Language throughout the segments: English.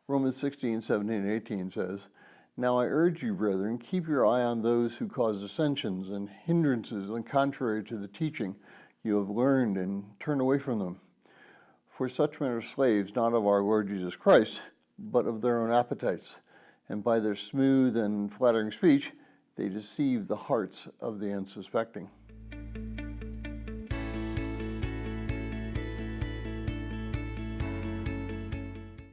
Romans 16:17 and 18 says, "Now I urge you, brethren, keep your eye on those who cause dissensions and hindrances and contrary to the teaching you have learned, and turn away from them. For such men are slaves, not of our Lord Jesus Christ, but of their own appetites. And by their smooth and flattering speech, they deceive the hearts of the unsuspecting."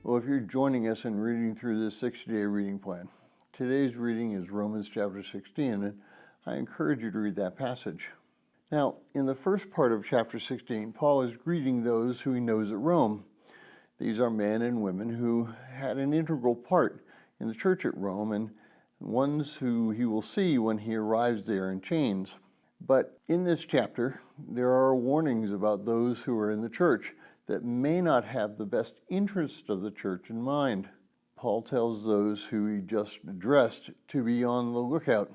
Well, if you're joining us in reading through this 60-day reading plan, today's reading is Romans chapter 16, and I encourage you to read that passage. Now, in the first part of chapter 16, Paul is greeting those who he knows at Rome. These are men and women who had an integral part in the church at Rome, and ones who he will see when he arrives there in chains. But in this chapter, there are warnings about those who are in the church that may not have the best interest of the church in mind. Paul tells those who he just addressed to be on the lookout.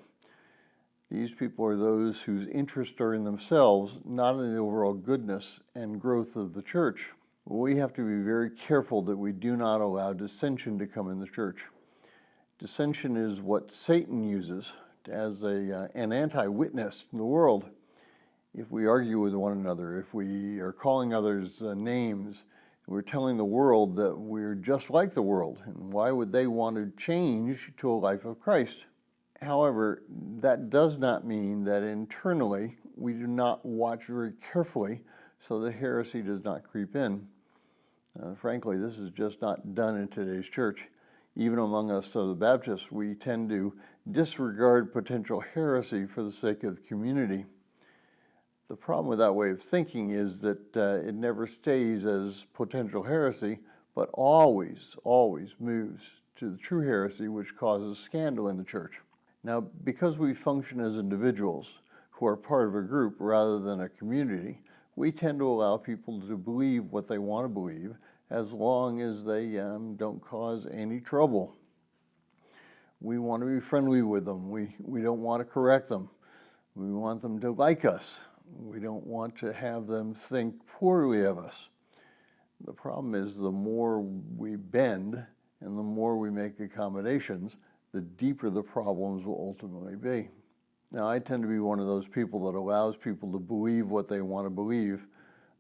These people are those whose interests are in themselves, not in the overall goodness and growth of the church. We have to be very careful that we do not allow dissension to come in the church. Dissension is what Satan uses as an anti-witness in the world. If we argue with one another, if we are calling others names, we're telling the world that we're just like the world, and why would they want to change to a life of Christ? However, that does not mean that internally we do not watch very carefully so that heresy does not creep in. Frankly, this is just not done in today's church. Even among us, the Baptists, we tend to disregard potential heresy for the sake of community. The problem with that way of thinking is that it never stays as potential heresy, but always moves to the true heresy, which causes scandal in the church. Now, because we function as individuals who are part of a group rather than a community, we tend to allow people to believe what they want to believe as long as they don't cause any trouble. We want to be friendly with them. We don't want to correct them. We want them to like us. We don't want to have them think poorly of us. The problem is the more we bend and the more we make accommodations, the deeper the problems will ultimately be. Now, I tend to be one of those people that allows people to believe what they want to believe,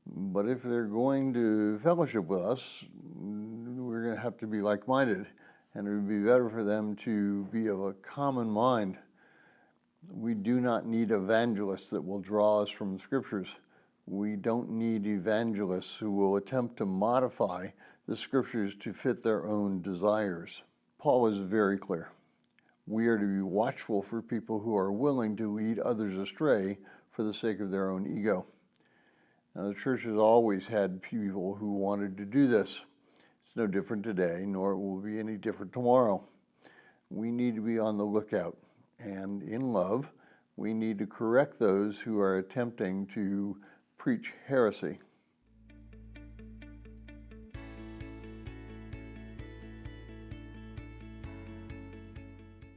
but if they're going to fellowship with us, we're going to have to be like-minded, and it would be better for them to be of a common mind. We do not need evangelists that will draw us from the scriptures. We don't need evangelists who will attempt to modify the scriptures to fit their own desires. Paul is very clear. We are to be watchful for people who are willing to lead others astray for the sake of their own ego. Now, the church has always had people who wanted to do this. It's no different today, nor will it be any different tomorrow. We need to be on the lookout. And in love, we need to correct those who are attempting to preach heresy.